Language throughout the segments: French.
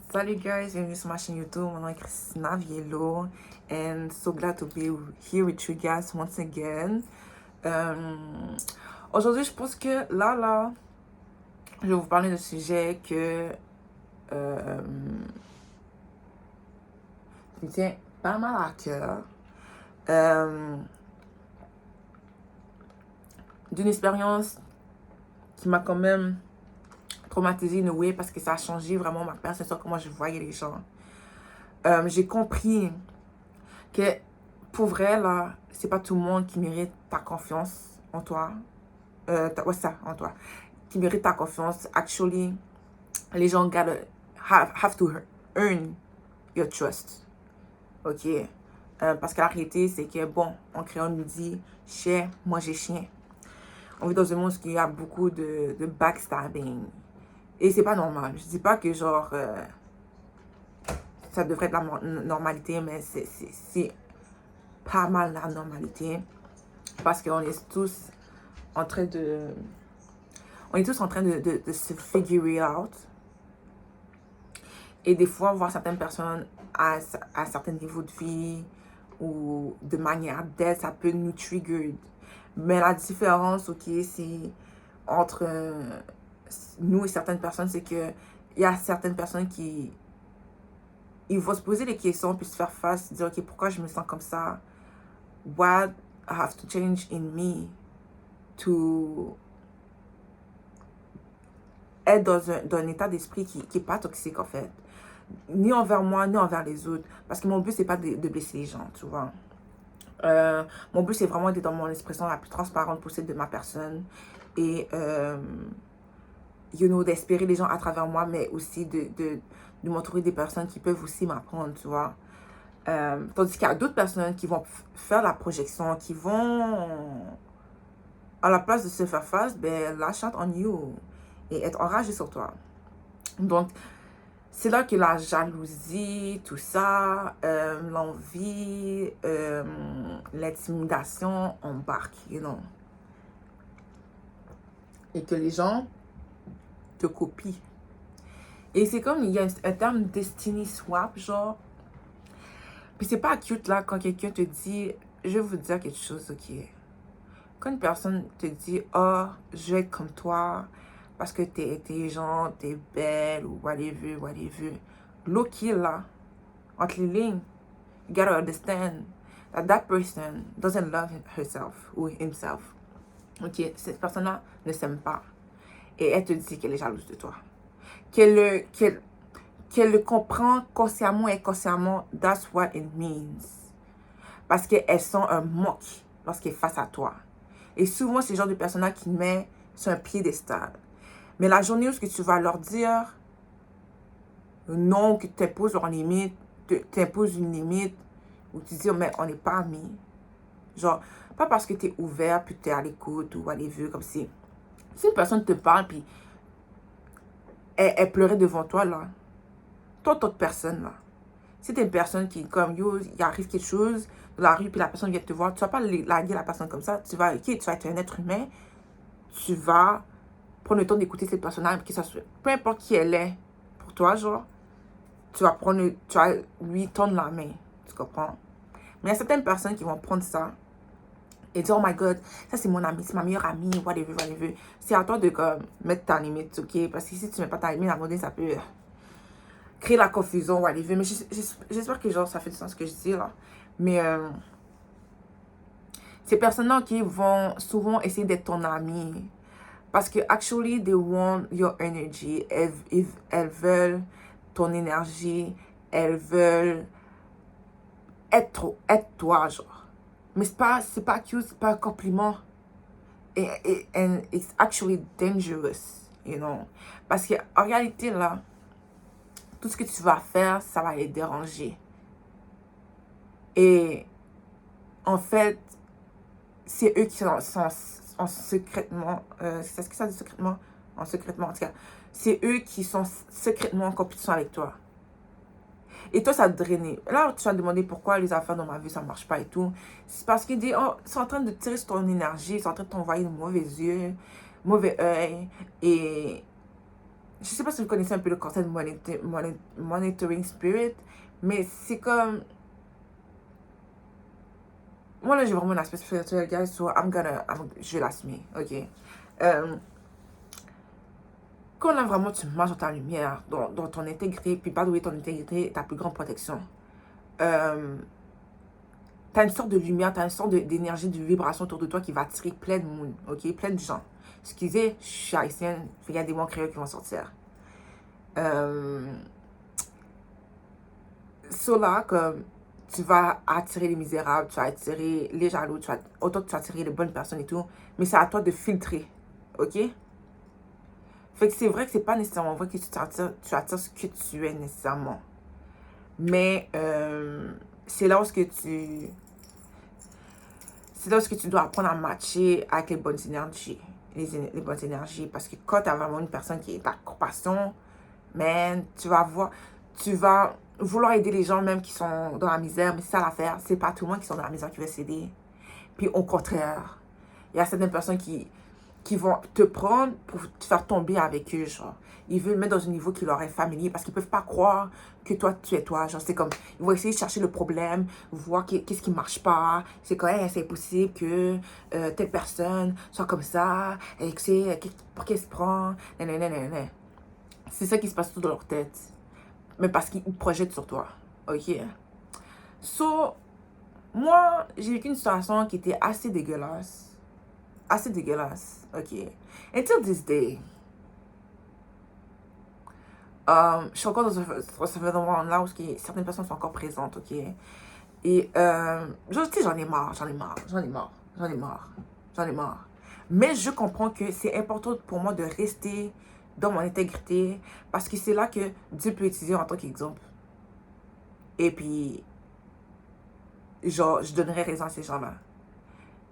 Salut guys, bienvenue sur ma chaîne YouTube. Mon nom est Christina Viello and so glad to be here with you guys once again. Aujourd'hui, je pense que je vais vous parler d'un sujet que me tient pas mal à cœur. D'une expérience qui m'a quand même traumatisée in a way parce que ça a changé vraiment ma perception, comment je voyais les gens. J'ai compris que pour vrai, là, c'est pas tout le monde qui mérite ta confiance en toi. En toi. Qui mérite ta confiance. Actually, les gens have to earn your trust. Ok? Parce que la réalité, c'est que, bon, en créole nous dit, chien, manger chien. On vit dans un monde où il y a beaucoup de backstabbing. Et c'est pas normal. Je dis pas que, genre, ça devrait être la normalité, mais c'est pas mal la normalité. Parce qu'on est tous en train de... On est tous en train de se figure out. Et des fois, voir certaines personnes à certains niveaux de vie ou de manière d'être, ça peut nous trigger. Mais la différence, ok, c'est entre nous et certaines personnes, c'est que il y a certaines personnes qui ils vont se poser des questions puis se faire face, se dire ok, pourquoi je me sens comme ça? What I have to change in me to être dans un état d'esprit qui n'est pas toxique en fait. Ni envers moi, ni envers les autres. Parce que mon but, c'est pas de blesser les gens, tu vois. Mon but, c'est vraiment d'être dans mon expression la plus transparente possible de ma personne. Et, d'espérer les gens à travers moi, mais aussi de m'entourer des personnes qui peuvent aussi m'apprendre, tu vois. Tandis qu'il y a d'autres personnes qui vont faire la projection, qui vont, à la place de se faire face, ben, lâche out on you et être enragé sur toi. Donc, c'est là que la jalousie, tout ça, l'envie, l'intimidation embarque, you know. Et que les gens te copient. Et c'est comme, il y a un terme destiny swap, genre. Puis c'est pas cute, là, quand quelqu'un te dit, je vais vous dire quelque chose, ok. Quand une personne te dit, oh, je vais être comme toi, parce que t'es intelligente, t'es belle, ou whatever. Low-key, là, entre les lignes, you gotta understand that person doesn't love herself ou himself. Ok, cette personne-là ne s'aime pas. Et elle te dit qu'elle est jalouse de toi. Qu'elle le comprend consciemment et inconsciemment, that's what it means. Parce qu'elles sont un moque lorsqu'elles sont face à toi. Et souvent, c'est le genre de personnes-là qui met sur un piédestal. Mais la journée où tu vas leur dire non, que tu imposes leur limite, tu imposes une limite, ou tu dis, mais on n'est pas amis. Genre, pas parce que tu es ouvert, puis tu es à l'écoute, ou whatever, comme si une personne te parle, puis elle pleurait devant toi, là. Toi, toute personne, là. Si tu es une personne qui, comme, yo, il arrive quelque chose dans la rue, puis la personne vient te voir, tu vas pas larguer la personne comme ça. Tu vas être un être humain. Tu vas prendre le temps d'écouter cette personne-là, que ça soit, peu importe qui elle est, pour toi, genre, tu vas lui tendre la main. Tu comprends? Mais il y a certaines personnes qui vont prendre ça et dire, oh my god, ça c'est mon ami, c'est ma meilleure amie, whatever. C'est à toi de comme, mettre ta limite, ok? Parce que si tu mets pas ta limite, à un moment donné, ça peut créer la confusion, whatever. Mais j'espère que genre, ça fait du sens ce que je dis là. Mais ces personnes-là qui vont souvent essayer d'être ton ami. Parce que, actually, they want your energy. Elles veulent ton énergie. Elles veulent être toi, genre. Mais c'est pas cute, c'est pas un compliment. And it's actually dangerous, you know. Parce qu'en réalité, là, tout ce que tu vas faire, ça va les déranger. Et en fait, c'est eux qui sont secrètement, c'est ce que ça dit secrètement? En tout cas, c'est eux qui sont secrètement en compétition avec toi. Et toi, ça te draine. Là, tu vas te demander pourquoi les affaires dans ma vie, ça ne marche pas et tout. C'est parce qu'ils disent, oh, ils sont en train de tirer sur ton énergie, ils sont en train de t'envoyer de mauvais yeux, mauvais œil. Et je sais pas si vous connaissez un peu le concept de monitoring spirit, mais c'est comme, moi là j'ai vraiment un aspect spirituel, guys, so je vais l'assumer, ok? Quand là vraiment tu marches dans ta lumière, dans ton intégrité, puis pas douer ton intégrité, ta plus grande protection, t'as une sorte de lumière, t'as une sorte d'énergie, de vibration autour de toi qui va attirer plein de monde, ok? Plein de gens. Excusez, je suis haïtienne, il y a des mots créoles qui vont sortir. So là, comme tu vas attirer les misérables, tu vas attirer les jaloux, autant que tu vas attirer les bonnes personnes et tout, mais c'est à toi de filtrer, ok? Fait que c'est vrai que c'est pas nécessairement vrai que tu attires ce que tu es nécessairement. Mais c'est là où tu dois apprendre à matcher avec les bonnes énergies. Les bonnes énergies. Parce que quand tu as vraiment une personne qui est ta compassion, man, tu vas vouloir aider les gens même qui sont dans la misère. Mais c'est ça l'affaire. C'est pas tout le monde qui sont dans la misère qui veut s'aider. Puis au contraire, il y a certaines personnes qui vont te prendre pour te faire tomber avec eux, genre. Ils veulent mettre dans un niveau qui leur est familier parce qu'ils peuvent pas croire que toi, tu es toi. Genre, c'est comme, ils vont essayer de chercher le problème, voir qu'est-ce qui marche pas. C'est quand même, c'est impossible que telle personne soit comme ça, et que c'est, pour qu'elle se prend, nanana. C'est ça qui se passe tout dans leur tête. Mais parce qu'ils projettent sur toi, ok? So, moi, j'ai vécu une situation qui était assez dégueulasse. Assez dégueulasse, ok? Until this day, je suis encore dans ce phénomène-là où certaines personnes sont encore présentes, ok? Et, j'en ai marre. Mais je comprends que c'est important pour moi de rester dans mon intégrité parce que c'est là que Dieu peut utiliser en tant qu'exemple. Et puis, genre, je donnerai raison à ces gens-là.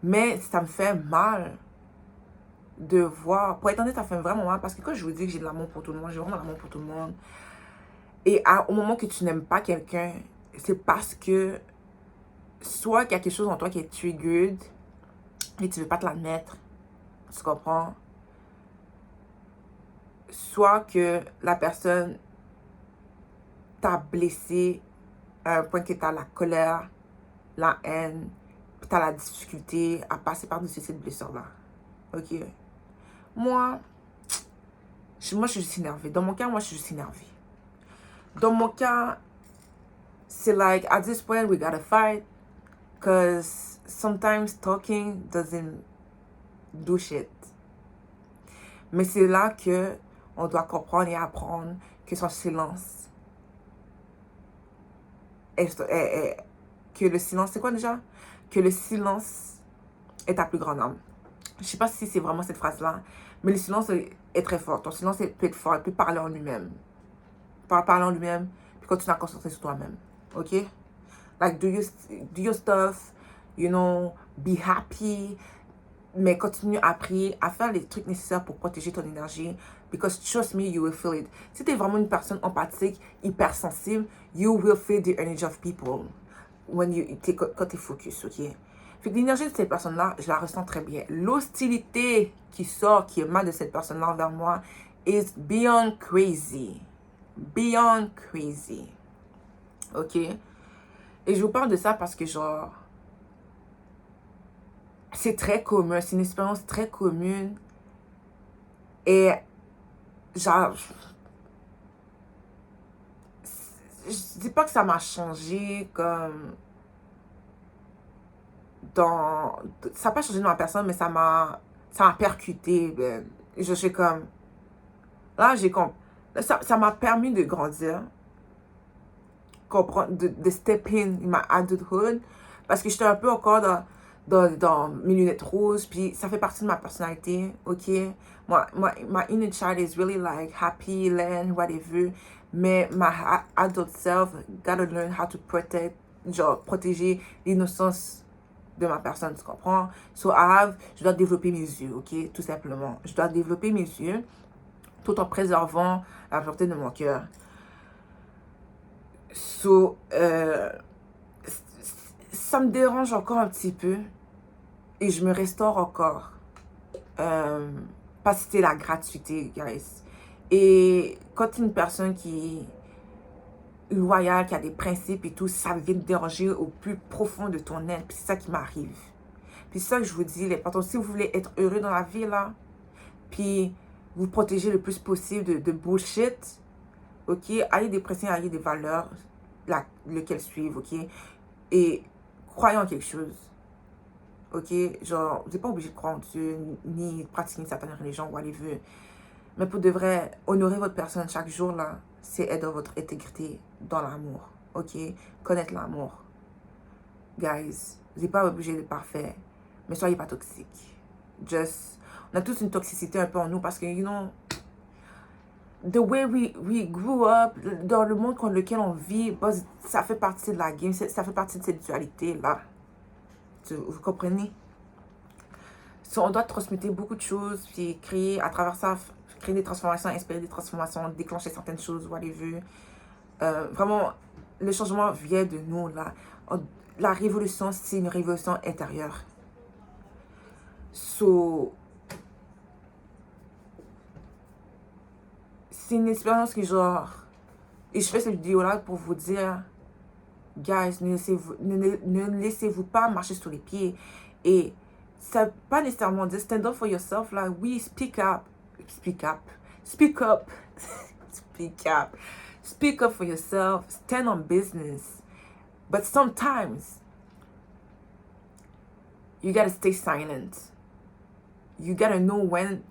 Mais ça me fait mal de voir, pour être honnête, ça fait vraiment mal parce que quand je vous dis que j'ai de l'amour pour tout le monde, j'ai vraiment de l'amour pour tout le monde. Et au moment que tu n'aimes pas quelqu'un, c'est parce que soit qu'il y a quelque chose en toi qui est triggered et tu veux pas te l'admettre, tu comprends? Soit que la personne t'a blessé à un point que tu as la colère, la haine, puis tu as la difficulté à passer par-dessus cette blessure-là. Ok? Moi, je suis juste énervée. Dans mon cas, moi, je suis juste énervée. Dans mon cas, c'est like, at this point, we gotta fight. Because sometimes talking doesn't do shit. Mais c'est là que on doit comprendre et apprendre que son silence que le silence, c'est quoi déjà? Que le silence est ta plus grande arme. Je sais pas si c'est vraiment cette phrase-là, mais le silence est très fort. Ton silence peut être fort, il peut parler en lui-même. Parler en lui-même, puis continuer à concentrer sur toi-même. Ok? Like, do your stuff, you know, be happy, mais continue à prier, à faire les trucs nécessaires pour protéger ton énergie. Because trust me, you will feel it. Si tu es vraiment une personne empathique, hypersensible, you will feel the energy of people quand tu es focus, ok? Fait que l'énergie de cette personne-là, je la ressens très bien. L'hostilité qui émane de cette personne-là envers moi is beyond crazy. Beyond crazy. Ok? Et je vous parle de ça parce que genre, c'est très commun, c'est une expérience très commune. Et genre, je dis pas que ça m'a changé comme ça n'a pas changé de ma personne, mais ça m'a percuté. Ben. Je suis comme, là j'ai compris, ça m'a permis de grandir, comprendre, de step in my adulthood, parce que j'étais un peu encore dans mes lunettes roses, puis ça fait partie de ma personnalité, ok? My inner child is really like happy, learn, whatever, mais my adult self gotta learn how to protéger l'innocence de ma personne, tu comprends? So je dois développer mes yeux, ok? Tout simplement. Je dois développer mes yeux tout en préservant la pureté de mon cœur. So, ça me dérange encore un petit peu et je me restaure encore. Parce que c'est la gratuité, guys. Et quand tu es une personne qui est loyale, qui a des principes et tout, ça vient te déranger au plus profond de ton être. Puis c'est ça qui m'arrive. Puis c'est ça que je vous dis, l'important, si vous voulez être heureux dans la vie, là, puis vous protéger le plus possible de bullshit, ok, ayez des principes, ayez des valeurs, lesquelles suivre, ok, et croyez en quelque chose, ok, genre, vous n'êtes pas obligé de croire en Dieu, ni pratiquer une certaine religion, whatever, mais pour de vrai, honorer votre personne chaque jour, là, c'est être dans votre intégrité, dans l'amour, ok, connaître l'amour, guys, vous n'êtes pas obligé d'être parfait, mais soyez pas toxique, just, on a tous une toxicité un peu en nous, parce que, you know, the way we grew up, dans le monde dans lequel on vit, ça fait partie de la game, ça fait partie de cette dualité-là. Vous comprenez? So, on doit transmettre beaucoup de choses, puis créer à travers ça, créer des transformations, inspirer des transformations, déclencher certaines choses, whatever. Vraiment, le changement vient de nous, là. La révolution, c'est une révolution intérieure. So, c'est une expérience qui, genre, et je fais cette vidéo-là pour vous dire, guys, ne laissez-vous pas marcher sur les pieds. Et ça pas nécessairement dire stand up for yourself, là. Oui, speak up. Speak up. Speak up. Speak up. Speak up for yourself. Stand on business. But sometimes, you gotta stay silent. You gotta know when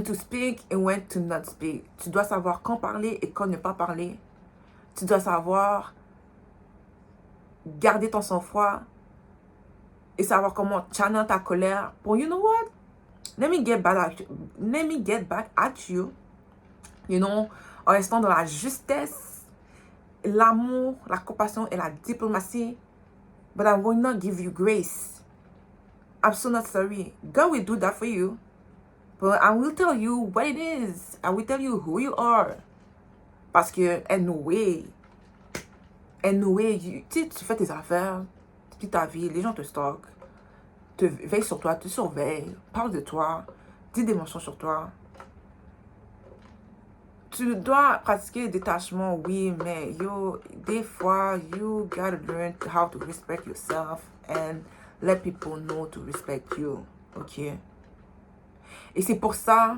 to speak and when to not speak. Tu dois savoir quand parler et quand ne pas parler. Tu dois savoir garder ton sang-froid et savoir comment channel ta colère pour, you know what? Let me get back at you. You know, en restant dans la justesse, l'amour, la compassion et la diplomatie. But I will not give you grace. I'm so not sorry. God will do that for you. But I will tell you what it is. I will tell you who you are. Parce que, anyway, tu fais tes affaires, tu vis ta vie, les gens te stockent, te veillent sur toi, te surveillent, parlent de toi, disent des mensonges sur toi. Tu dois pratiquer le détachement, oui, mais des fois, you gotta learn how to respect yourself and let people know to respect you, ok? Et c'est pour ça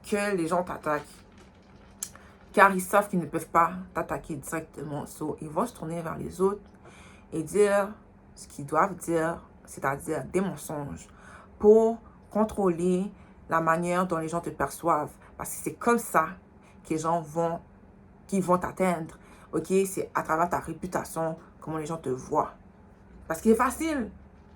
que les gens t'attaquent. Car ils savent qu'ils ne peuvent pas t'attaquer directement. So, ils vont se tourner vers les autres et dire ce qu'ils doivent dire, c'est-à-dire des mensonges, pour contrôler la manière dont les gens te perçoivent. Parce que c'est comme ça que les gens vont t'atteindre. Ok, c'est à travers ta réputation, comment les gens te voient. Parce qu'il est facile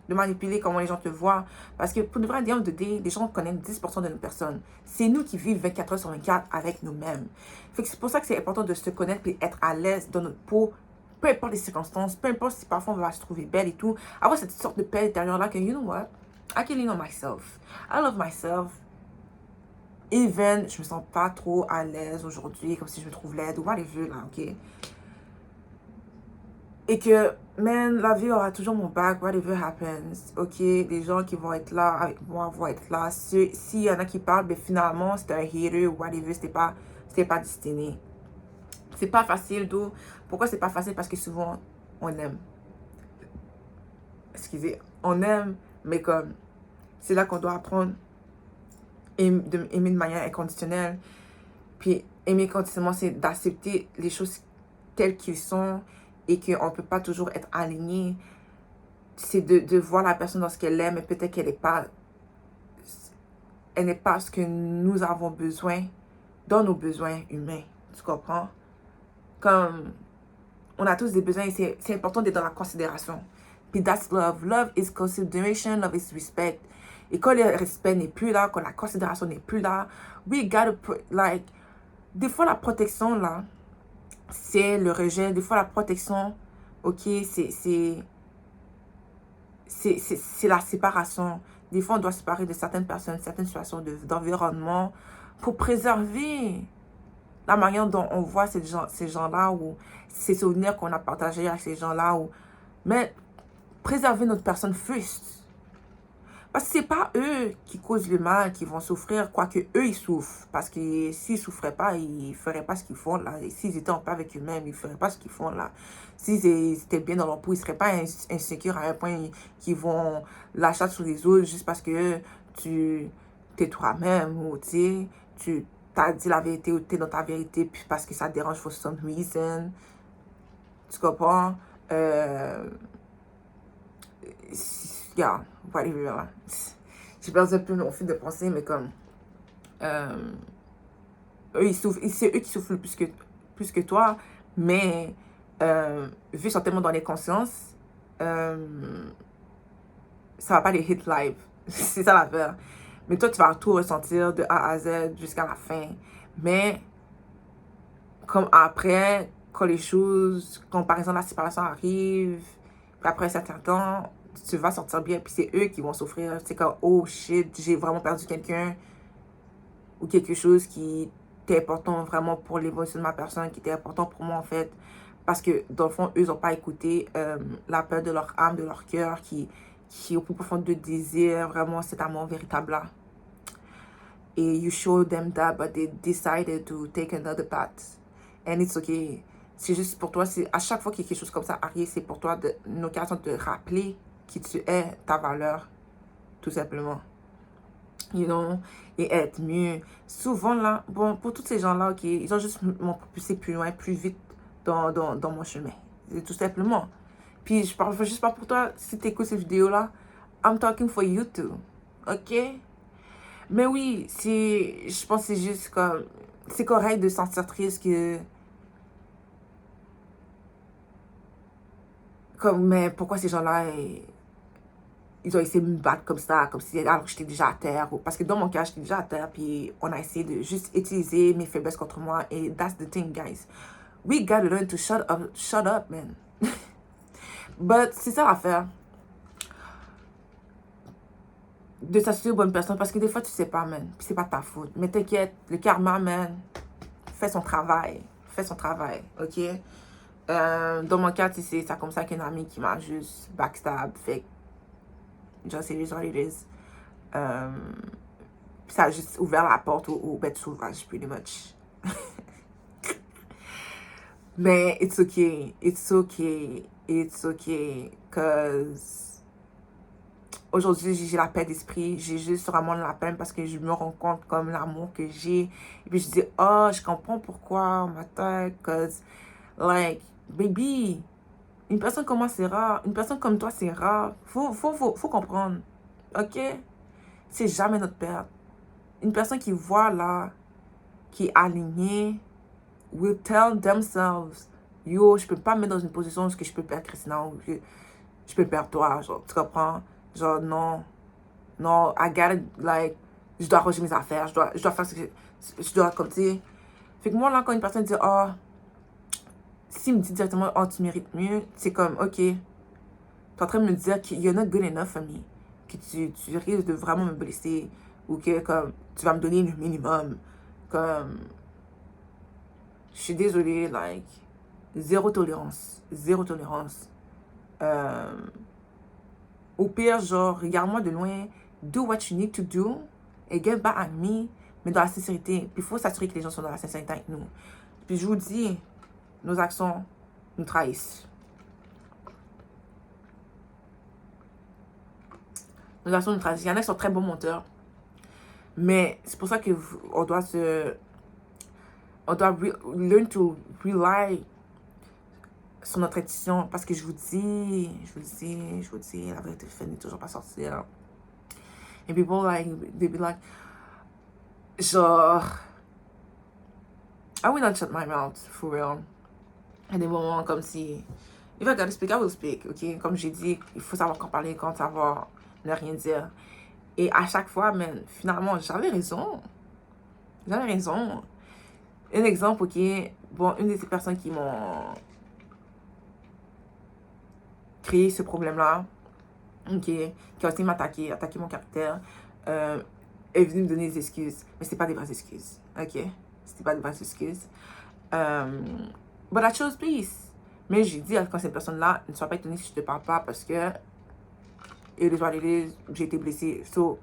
de manipuler comment les gens te voient. Parce que pour de vrai, les gens connaissent 10% de nos personnes. C'est nous qui vivons 24 heures sur 24 avec nous-mêmes. C'est pour ça que c'est important de se connaître et être à l'aise dans notre peau, peu importe les circonstances, peu importe si parfois on va se trouver belle et tout. Avoir cette sorte de paix intérieure-là que, you know what, I can lean on myself. I love myself. Even, je me sens pas trop à l'aise aujourd'hui, comme si je me trouve laide ou whatever, là, ok? Et que, man, la vie aura toujours mon back, whatever happens, ok? Les gens qui vont être là avec moi vont être là. S'il y en a qui parlent, ben finalement, c'était un hater ou whatever, c'était pas destiné. C'est pas facile, d'où. Pourquoi c'est pas facile? Parce que souvent, on aime. Excusez, on aime, mais comme, c'est là qu'on doit apprendre aimer de manière inconditionnelle. Puis, aimer conditionnellement, c'est d'accepter les choses telles qu'elles sont et qu'on ne peut pas toujours être aligné. C'est de voir la personne dans ce qu'elle aime, mais peut-être qu'elle n'est pas ce que nous avons besoin dans nos besoins humains. Tu comprends? Comme, on a tous des besoins et c'est important d'être dans la considération. Puis that's love. Love is consideration, love is respect. Et quand le respect n'est plus là, quand la considération n'est plus là, we gotta put, like, des fois la protection là, c'est le rejet. Des fois la protection, ok, c'est la séparation. Des fois on doit se séparer de certaines personnes, certaines situations d'environnement pour préserver la manière dont on voit ces gens-là ou ces souvenirs qu'on a partagés avec ces gens-là. Mais préserver notre personne first. Parce que c'est pas eux qui causent le mal, qui vont souffrir, quoique eux, ils souffrent. Parce que s'ils souffraient pas, ils feraient pas ce qu'ils font là. Et s'ils étaient en paix avec eux-mêmes, ils feraient pas ce qu'ils font là. S'ils étaient bien dans leur peau, ils seraient pas insécures à un point qu'ils vont lâcher sur les autres juste parce que tu t'es toi-même ou tu t'as dit la vérité ou t'es dans ta vérité puis parce que ça te dérange for some reason. Tu comprends? Yeah, whatever, là. J'ai perdu un peu mon fil de pensée, mais comme... eux, ils souffrent, c'est eux qui souffrent plus que toi, mais vu qu'ils sont tellement dans les consciences, ça va pas les hit live. C'est ça l'affaire. Mais toi, tu vas tout ressentir de A à Z jusqu'à la fin. Mais, comme après, quand les choses, quand par exemple la séparation arrive, puis après un certain temps, tu vas sortir bien, puis c'est eux qui vont souffrir. C'est comme, oh shit, j'ai vraiment perdu quelqu'un, ou quelque chose qui était important vraiment pour l'évolution de ma personne, qui était important pour moi en fait. Parce que dans le fond, eux n'ont pas écouté l'appel de leur âme, de leur cœur, qui au plus profond de désir vraiment cet amour véritable-là. Et you show them that, but they decided to take another path. And it's okay. C'est juste pour toi, à chaque fois que quelque chose comme ça arrive, c'est pour toi une occasion de rappeler qui tu es, ta valeur, tout simplement. You know, et être mieux. Souvent, là, bon, pour tous ces gens-là, ok, ils ont juste m'ont propulsé plus loin, plus vite dans mon chemin. Tout simplement. Puis, je parle juste pas pour toi. Si tu écoutes cette vidéo-là, I'm talking for you too. Ok? Mais oui, je pense que c'est juste comme... C'est correct de sentir triste que... Comme, mais pourquoi ces gens-là... Ils ont essayé de me battre comme ça, comme si alors j'étais déjà à terre. Parce que dans mon cas, j'étais déjà à terre, puis on a essayé de juste utiliser mes faiblesses contre moi. Et that's the thing, guys. We gotta learn to shut up, man. But c'est ça l'affaire. De s'assurer aux bonnes personnes, parce que des fois, tu sais pas, man. Puis c'est pas ta faute. Mais t'inquiète, le karma, man, fait son travail. Fait son travail, ok? Dans mon cas, tu sais, c'est comme ça qu'une amie qui m'a juste backstab. Fait just it is what it is. Ça a juste ouvert la porte aux bêtes sauvages, pretty much. Mais it's okay. It's okay. It's okay. Cause aujourd'hui, j'ai la paix d'esprit. J'ai juste vraiment la peine parce que je me rends compte comme l'amour que j'ai. Et puis je dis, oh, je comprends pourquoi ma tête. Cause, like, baby, une personne comme moi, c'est rare. Une personne comme toi, c'est rare. Faut comprendre. Ok? C'est jamais notre perte. Une personne qui voit là, qui est alignée, will tell themselves, yo, je peux pas me mettre dans une position où je peux perdre Christina ou je peux perdre toi, genre, tu comprends? Genre, non, I gotta, like, je dois ranger mes affaires, je dois faire ce que je dois, comme, tu sais. Fait que moi, là, quand une personne dit, oh, s'il me dit directement, oh, tu mérites mieux, c'est comme, ok, t'es en train de me dire que you're not good enough for me, que tu risques de vraiment me blesser, ou que, comme, tu vas me donner le minimum, comme, je suis désolée, like, zéro tolérance. Zéro tolérance. Au pire, genre, regarde-moi de loin, do what you need to do, et get back at me, mais dans la sincérité. Puis il faut s'assurer que les gens sont dans la sincérité avec nous. Puis je vous dis, nos actions nous trahissent. Nos actions nous trahissent. Il y en a qui sont très bons monteurs. Mais c'est pour ça qu'on doit learn to rely sur notre intuition, parce que je vous dis, la vérité n'est toujours pas sortir. And people like, they be like, genre, I will not shut my mouth, for real. Il y a des moments comme si, if I gotta speak, I will speak, ok? Comme j'ai dit, il faut savoir quand parler, quand savoir ne rien dire. Et à chaque fois, man, finalement, j'avais raison. J'avais raison. Un exemple, ok? Bon, une de ces personnes qui m'ont créé ce problème-là, ok, qui a aussi attaqué mon caractère, est venue me donner des excuses. Mais c'est pas des vraies excuses, ok? C'était pas des vraies excuses. But I chose peace. Mais j'ai dit quand cette personne-là, ne sois pas étonnée si je te parle pas parce que Et les joies, j'ai été blessée. So,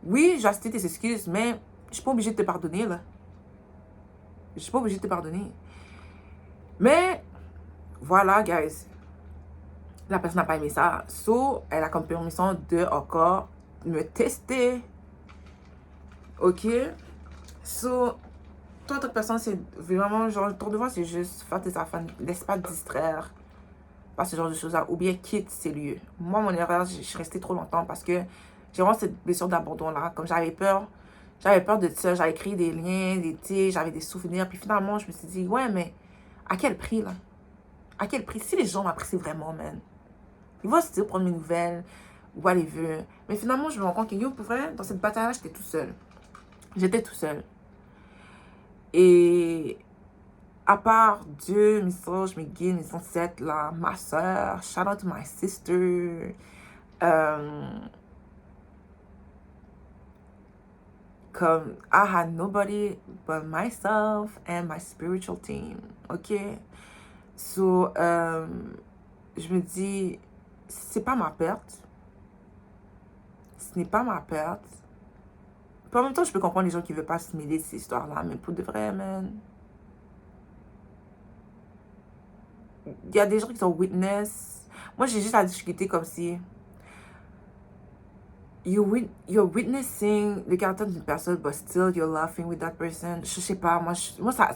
oui, j'ai accepté tes excuses, mais je suis pas obligée de te pardonner, là. Je suis pas obligée de te pardonner. Mais, voilà, guys. La personne n'a pas aimé ça. So, elle a comme permission de encore me tester. Ok? So, toi, toute personne, c'est vraiment genre, ton devoir, c'est juste faire tes affaires. Laisse pas te distraire par ce genre de choses-là. Ou bien quitte ces lieux. Moi, mon erreur, je suis restée trop longtemps parce que j'ai vraiment cette blessure d'abandon-là. Comme j'avais peur de ça. J'avais créé des liens, j'avais des souvenirs. Puis finalement, je me suis dit, ouais, mais à quel prix, là? À quel prix? Si les gens m'apprécient vraiment, man. Ils vont se dire, prendre mes nouvelles, whatever. Mais finalement, je me rends compte que, yo, pour vrai, dans cette bataille-là, j'étais tout seul. J'étais tout seul. Et à part Dieu, mes soeurs, mes guides, mes ancêtres, là, ma soeur, shout out to my sister. Comme, I had nobody but myself and my spiritual team. OK? So, je me dis, c'est pas ma perte. Ce n'est pas ma perte. Puis en même temps, je peux comprendre les gens qui ne veulent pas se mêler de ces histoires-là, mais pour de vrai, man. Il y a des gens qui sont witness. Moi, j'ai juste la difficulté comme si you're witnessing le caractère d'une personne, but still you're laughing with that person. Je sais pas, moi ça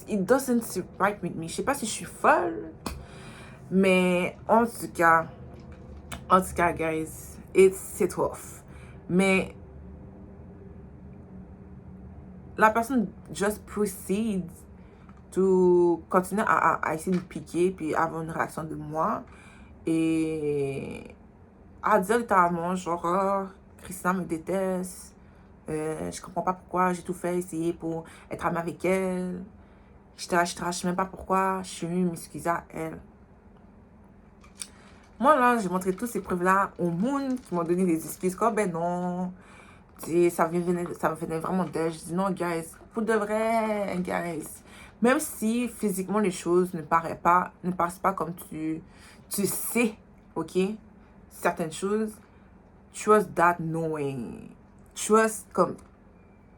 it doesn't sit right with me. Je sais pas si je suis folle, mais en tout cas, guys, c'est tough. Mais la personne just proceeds to continuer à essayer de me piquer, puis avoir une réaction de moi. Et à dire littéralement, genre, oh, Christina me déteste, je comprends pas pourquoi, j'ai tout fait, essayer pour être amie avec elle. Je sais même pas pourquoi, je suis venue m'excuser à elle. Moi, là, j'ai montré toutes ces preuves-là au monde qui m'ont donné des excuses, comme, ben non, ça me venait vraiment d'elle. Je dis, non, guys, pour de vrai, guys, même si physiquement les choses ne passent pas comme tu sais, ok, certaines choses, trust that knowing. Trust, comme,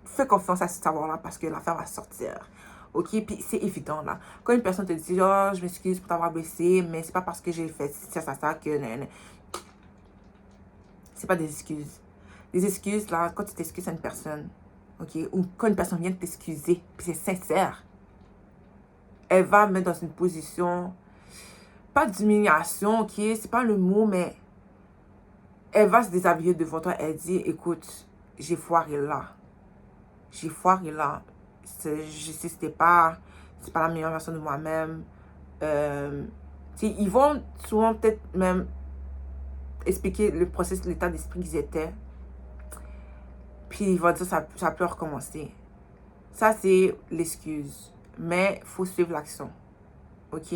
fais confiance à ce savoir-là parce que l'affaire va sortir. Ok, puis c'est évident là. Quand une personne te dit, oh, je m'excuse pour t'avoir blessé, mais c'est pas parce que j'ai fait ça que. C'est pas des excuses. Des excuses là, quand tu t'excuses à une personne, ok, ou quand une personne vient de t'excuser, puis c'est sincère, elle va mettre dans une position, pas d'humiliation, ok, c'est pas le mot, mais elle va se déshabiller devant toi. Elle dit, écoute, j'ai foiré là. J'ai foiré là. Je sais, c'est pas la meilleure version de moi-même. Ils vont souvent peut-être même expliquer le processus, l'état d'esprit qu'ils étaient. Puis ils vont dire, ça peut recommencer. Ça, c'est l'excuse. Mais il faut suivre l'action. OK?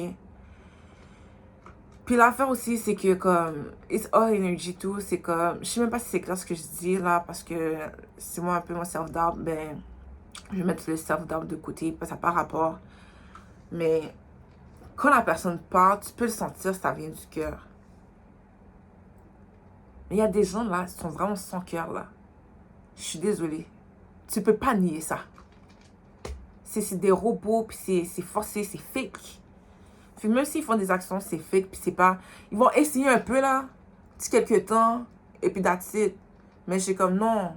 Puis l'affaire aussi, c'est que comme, it's all energy tout, c'est comme, je sais même pas si c'est clair ce que je dis là, parce que c'est moi un peu mon self-doubt, ben, je vais mettre le self-doubt de côté, parce que ça n'a pas rapport. Mais quand la personne parle, tu peux le sentir, ça vient du cœur. Mais il y a des gens là, qui sont vraiment sans cœur là. Je suis désolée. Tu peux pas nier ça. C'est des robots, puis c'est forcé, c'est fake. Puis même s'ils font des actions, c'est fake, puis c'est pas... Ils vont essayer un peu, là, petit quelques temps, et puis that's it. Mais j'ai comme, non.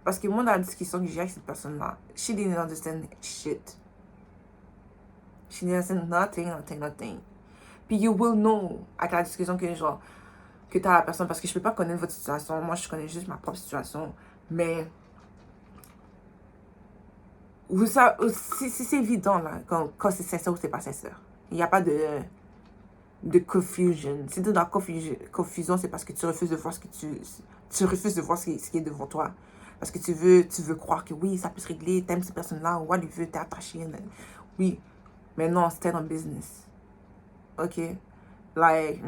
Parce que moi, dans la discussion que j'ai avec cette personne-là, she didn't understand shit. She didn't understand nothing. Puis you will know, avec la discussion que, genre, que t'as la personne, parce que je peux pas connaître votre situation. Moi, je connais juste ma propre situation. Mais... c'est évident, là, quand c'est sincère ou c'est pas sincère. Il n'y a pas de confusion. Si tu es dans la confusion, c'est parce que tu refuses de voir tu refuses de voir ce qui est devant toi. Parce que tu veux croire que oui, ça peut se régler, t'aimes ces personnes-là, ou whatever, t'es attaché. Oui, mais non, stand on business. OK? Like,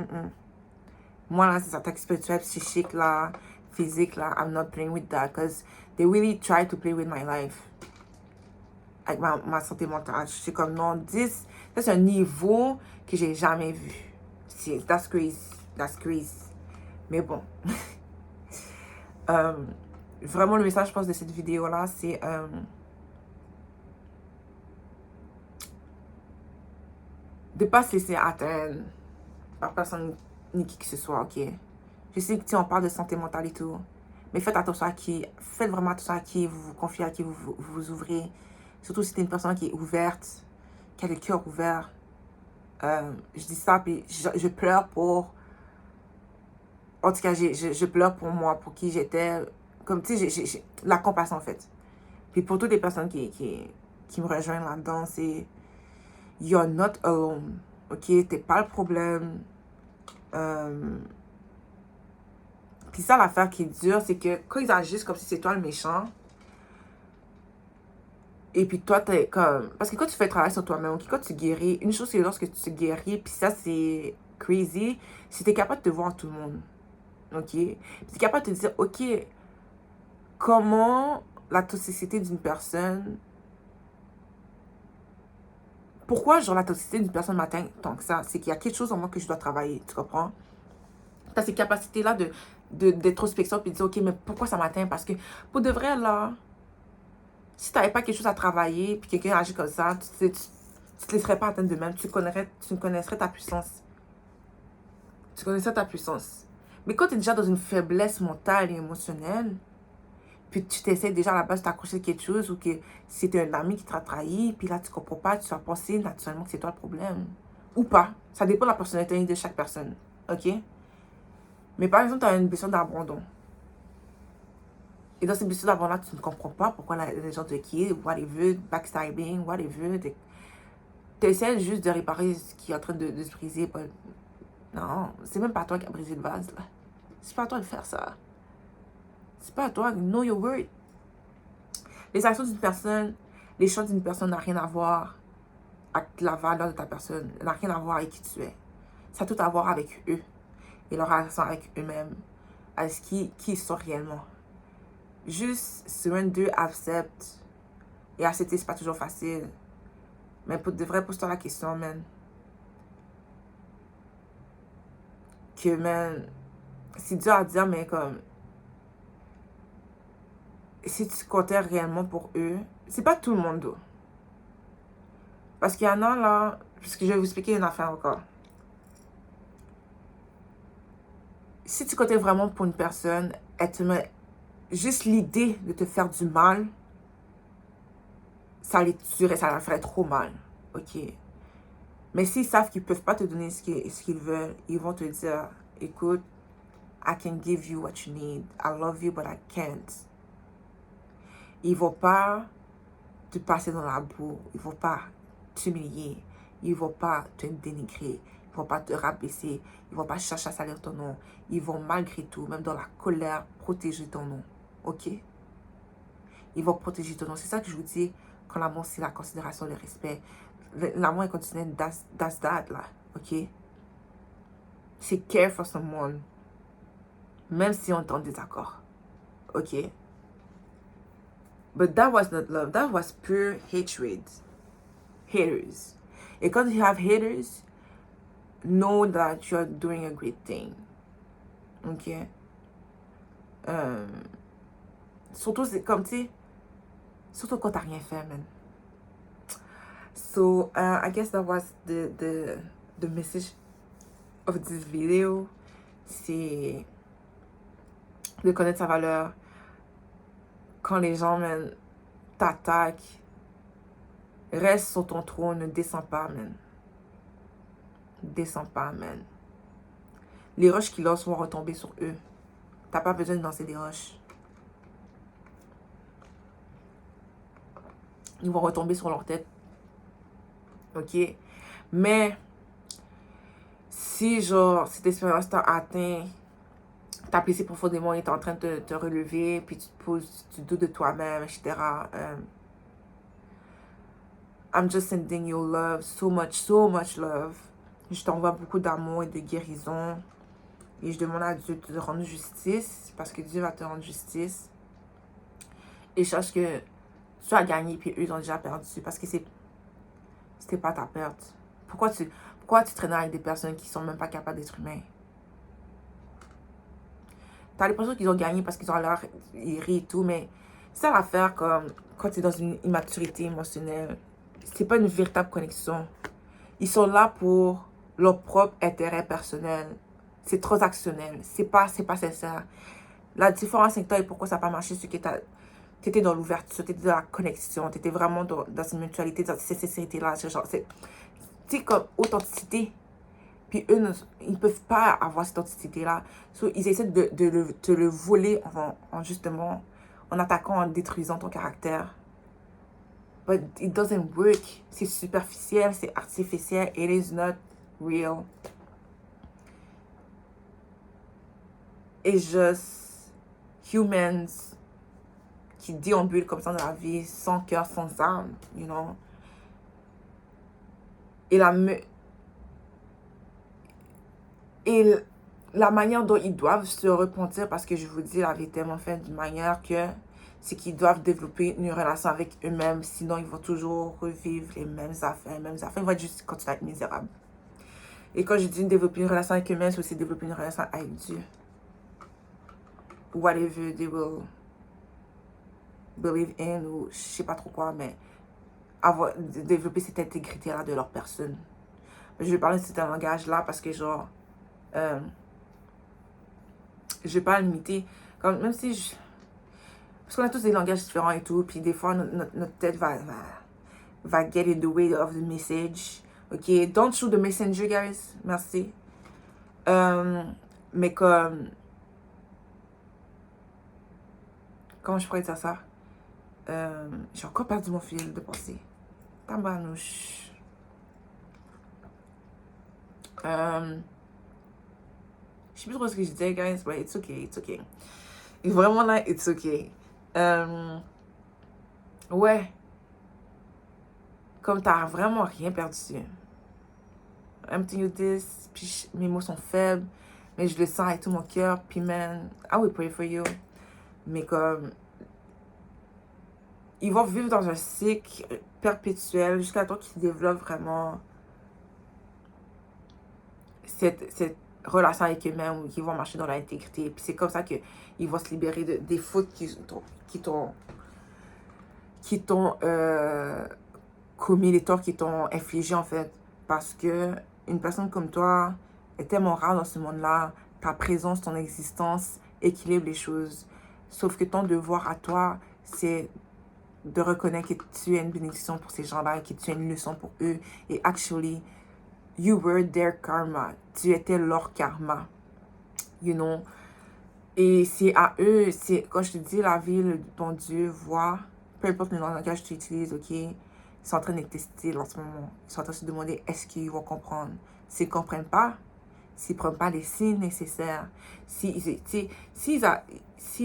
moi, là, ces attaques spirituelles, psychiques, là, physiques, là, I'm not playing with that, because they really try to play with my life. Avec ma santé mentale. Je suis comme, non, ça, c'est un niveau que j'ai jamais vu. That's crazy. That's crazy. Mais bon. Vraiment, le message, je pense, de cette vidéo-là, c'est... de ne pas se laisser atteindre par personne ni qui que ce soit, ok? Je sais que on parle de santé mentale et tout, mais faites attention à qui, faites vraiment attention à qui vous vous confiez, à qui vous ouvrez. Surtout si c'est une personne qui est ouverte, qui a le cœur ouvert. Je dis ça, puis je pleure pour... En tout cas, je pleure pour moi, pour qui j'étais. Comme, tu sais, j'ai la compassion, en fait. Puis pour toutes les personnes qui me rejoignent là-dedans, c'est... You're not alone. Ok? T'es pas le problème. Puis ça, l'affaire qui est dure, c'est que quand ils agissent comme si c'est toi le méchant, et puis toi, t'es comme... Parce que quand tu fais le travail sur toi-même, ok, quand tu guéris, une chose, c'est lorsque tu guéris, puis ça, c'est crazy, c'est que t'es capable de voir tout le monde. Ok? Puis t'es capable de te dire, ok, comment la toxicité d'une personne... Pourquoi, genre, la toxicité d'une personne m'atteint tant que ça? C'est qu'il y a quelque chose en moi que je dois travailler, tu comprends? Tu as ces capacités-là d'introspection, puis de dire, ok, mais pourquoi ça m'atteint? Parce que, pour de vrai, là, si tu n'avais pas quelque chose à travailler, puis quelqu'un agit comme ça, tu te laisserais pas atteindre de même. Tu connaîtrais ta puissance. Tu connaîtrais ta puissance. Mais quand tu es déjà dans une faiblesse mentale et émotionnelle, puis tu t'essaies déjà à la base de t'accrocher de quelque chose, ou que c'était un ami qui t'a trahi, puis là, tu comprends pas, tu vas penser naturellement que c'est toi le problème. Ou pas. Ça dépend de la personnalité de chaque personne. Ok? Mais par exemple, tu as une blessure d'abandon. Et dans ces blessures d'abandon-là, tu ne comprends pas pourquoi les gens te quittent, whatever, backstabbing, whatever. Tu essaies juste de réparer ce qui est en train de se briser. Non, c'est même pas toi qui a brisé le vase, là. C'est pas à toi de faire ça. C'est pas à toi. Know your word. Les actions d'une personne, les choix d'une personne n'ont rien à voir avec la valeur de ta personne. N'a rien à voir avec qui tu es. Ça a tout à voir avec eux. Et leur relation avec eux-mêmes. Avec qui ils sont réellement. Juste surrender, accept. Et accepter, c'est pas toujours facile. Mais pour de vrai, pose-toi la question, man. Que, man, c'est dur à dire, mais comme... Si tu comptais réellement pour eux, c'est pas tout le monde. Parce qu'il y en a là... Parce que je vais vous expliquer une affaire encore. Si tu comptais vraiment pour une personne, elle te met... Juste l'idée de te faire du mal, ça les tuerait, ça leur ferait trop mal. Ok? Mais s'ils savent qu'ils peuvent pas te donner ce qu'ils veulent, ils vont te dire, écoute, I can give you what you need. I love you, but I can't. Ils vont pas te passer dans la boue. Ils vont pas t'humilier. Ils vont pas te dénigrer. Ils vont pas te rabaisser. Ils vont pas chercher à salir ton nom. Ils vont malgré tout, même dans la colère, protéger ton nom. Ok? Ils vont protéger ton nom. C'est ça que je vous dis, quand l'amour, c'est la considération, le respect. L'amour inconditionnel, that's that, là. Ok? C'est care for someone. Même si on est en désaccord. Ok? But that was not love. That was pure hatred. Haters. And because you have haters, know that you're doing a great thing. Ok? Surtout, c'est comme, tu sais, surtout quand t'as rien fait, man. So, I guess that was the message of this video. C'est de connaître sa valeur. Quand les gens, man, t'attaquent, reste sur ton trône, ne descends pas, man. Descends pas, man. Les roches qui lancent vont retomber sur eux. T'as pas besoin de lancer des roches. Ils vont retomber sur leur tête. Ok? Mais, si, genre, cette expérience t'a atteint, t'as apprécié profondément et t'es en train de te relever, puis tu te poses, tu doutes de toi-même, etc. I'm just sending you love, so much love. Je t'envoie beaucoup d'amour et de guérison. Et je demande à Dieu de te rendre justice, parce que Dieu va te rendre justice. Et je sache que tu as gagné, puis eux, ils ont déjà perdu, parce que c'était pas ta perte. Pourquoi tu traînes avec des personnes qui sont même pas capables d'être humains? T'as l'impression qu'ils ont gagné parce qu'ils ont l'air, ils rient et tout, mais c'est ça l'affaire comme quand tu es dans une immaturité émotionnelle. C'est pas une véritable connexion. Ils sont là pour leur propre intérêt personnel. C'est transactionnel. C'est pas sincère. La différence avec toi et pourquoi ça n'a pas marché, c'est que tu étais dans l'ouverture, tu étais dans la connexion, tu étais vraiment dans cette mutualité, dans cette sincérité-là. C'est comme authenticité. Puis eux, ils ne peuvent pas avoir cette authenticité-là. So, ils essaient de te le voler justement, en attaquant, en détruisant ton caractère. But it doesn't work. C'est superficiel, c'est artificiel. It is not real. It's just humans qui déambulent comme ça dans la vie, sans cœur, sans âme, you know. Et la manière dont ils doivent se repentir, parce que je vous dis la vie tellement fait d'une manière que c'est qu'ils doivent développer une relation avec eux-mêmes, sinon ils vont toujours revivre les mêmes affaires, ils vont juste continuer à être misérables. Et quand je dis développer une relation avec eux-mêmes, c'est aussi développer une relation avec Dieu. Whatever they will believe in, ou je sais pas trop quoi, mais développer cette intégrité-là de leur personne. Je vais parler de ce langage-là parce que genre, je vais pas limiter, comme, même si parce qu'on a tous des langages différents et tout, puis des fois notre tête va get in the way of the message. Ok, don't shoot the messenger, guys. Merci. Mais comme, comment je pourrais dire ça? J'ai encore perdu mon fil de pensée. Tabarnouche. Je sais plus trop ce que je disais, guys, but it's okay, it's okay. Et vraiment là, it's okay. Ouais. Comme t'as vraiment rien perdu. I'm telling you this, puis mes mots sont faibles, mais je le sens avec tout mon cœur, puis man, I will pray for you. Mais comme, ils vont vivre dans un cycle perpétuel jusqu'à temps qu'ils développent vraiment cette relation avec eux-mêmes, où ils vont marcher dans l'intégrité. Puis c'est comme ça qu'ils vont se libérer des fautes qui t'ont commis, les torts qui t'ont infligé en fait. Parce que une personne comme toi est tellement rare dans ce monde-là. Ta présence, ton existence équilibre les choses. Sauf que ton devoir à toi, c'est de reconnaître que tu es une bénédiction pour ces gens-là, que tu es une leçon pour eux. Et actually, you were their karma. Tu étais leur karma. You know? Et c'est à eux, quand je te dis la vie, ton Dieu voit, peu importe le langage que tu utilises, ok? Ils sont en train de tester en ce moment. Ils sont en train de se demander est-ce qu'ils vont comprendre. S'ils ne comprennent pas, s'ils ne prennent pas les signes nécessaires, s'ils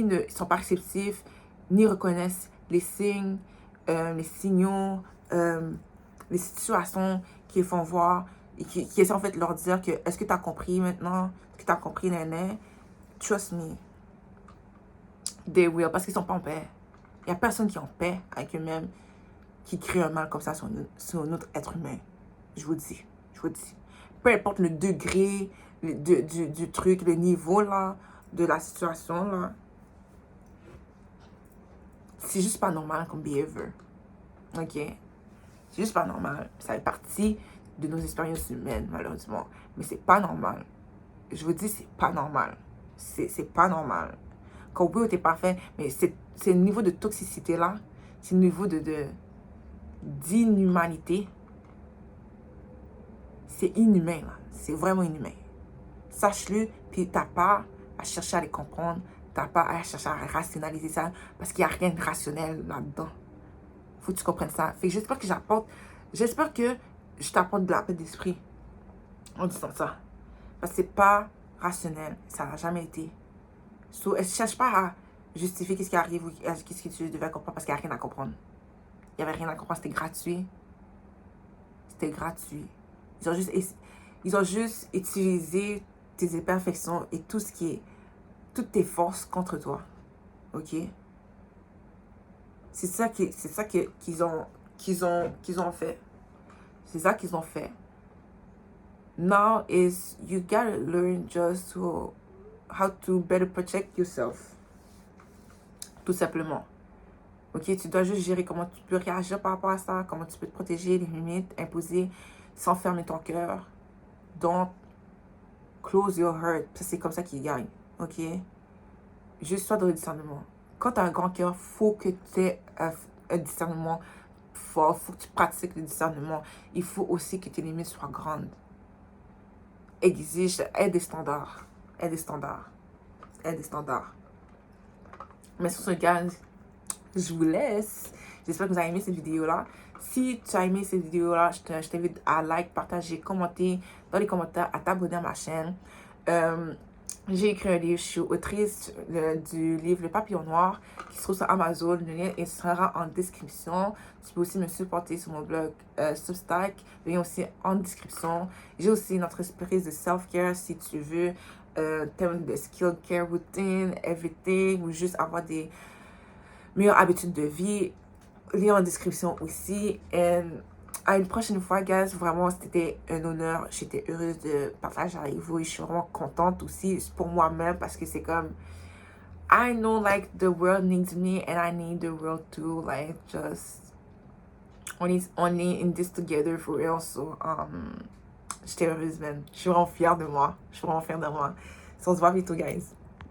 ne sont pas réceptifs, ni reconnaissent les signes, les signaux, les situations qu'ils font voir, et qui essaient en fait de leur dire que est-ce que tu as compris maintenant, est-ce que tu as compris, néné, trust me, they will, parce qu'ils sont pas en paix. Il n'y a personne qui est en paix avec eux-mêmes, qui crée un mal comme ça sur un autre être humain. Je vous dis. Peu importe le degré du truc, le niveau là, de la situation là, c'est juste pas normal comme behavior. Ok? C'est juste pas normal. Ça fait partie de nos expériences humaines, malheureusement. Mais c'est pas normal. Je vous dis, c'est pas normal. C'est pas normal. Quand oui, t'es parfait, mais c'est le niveau de toxicité là, c'est le niveau d'inhumanité. C'est inhumain là. C'est vraiment inhumain. Sache-le, puis t'as pas à chercher à les comprendre. T'as pas à chercher à rationaliser ça, parce qu'il n'y a rien de rationnel là-dedans. Faut que tu comprennes ça. Fait que j'espère que je t'apporte de la paix d'esprit en disant ça. Parce que c'est pas rationnel. Ça n'a jamais été. So, ne cherche pas à justifier qu'est-ce qui arrive ou qu'est-ce que tu devais comprendre parce qu'il n'y a rien à comprendre. Il n'y avait rien à comprendre. C'était gratuit. C'était gratuit. Ils ont juste utilisé tes imperfections et toutes tes forces contre toi. Ok? C'est ça qu'ils ont fait. C'est ça qu'ils ont fait. Now is you gotta learn just to how to better protect yourself. Tout simplement. Ok, tu dois juste gérer comment tu peux réagir par rapport à ça, comment tu peux te protéger, les limites imposées sans fermer ton cœur. Don't close your heart. C'est comme ça qu'il gagne. Ok? Juste sois dans le discernement. Quand tu as un grand cœur, faut que tu aies un discernement fort. Faut que tu pratiques le discernement. Il faut aussi que tes limites soient grandes. Exige, aie des standards. Aie des standards. Aie des standards. Mais sur ce, guys, je vous laisse. J'espère que vous avez aimé cette vidéo-là. Si tu as aimé cette vidéo-là, je t'invite à like, partager, commenter dans les commentaires, à t'abonner à ma chaîne. J'ai écrit un livre, je suis autrice du livre Le Papillon Noir qui se trouve sur Amazon. Le lien sera en description. Tu peux aussi me supporter sur mon blog Substack. Le lien aussi en description. J'ai aussi une entreprise de self-care si tu veux. Thème de skill care routine, everything, ou juste avoir des meilleures habitudes de vie. Lien en description aussi. Et à une prochaine fois, guys. Vraiment, c'était un honneur. J'étais heureuse de partager avec vous. Et je suis vraiment contente aussi pour moi-même parce que c'est comme I know like the world needs me and I need the world too. Like just on is in this together for real. So j'étais heureuse même. Je suis vraiment fière de moi. Je suis vraiment fière de moi. So, on se voit bientôt, guys.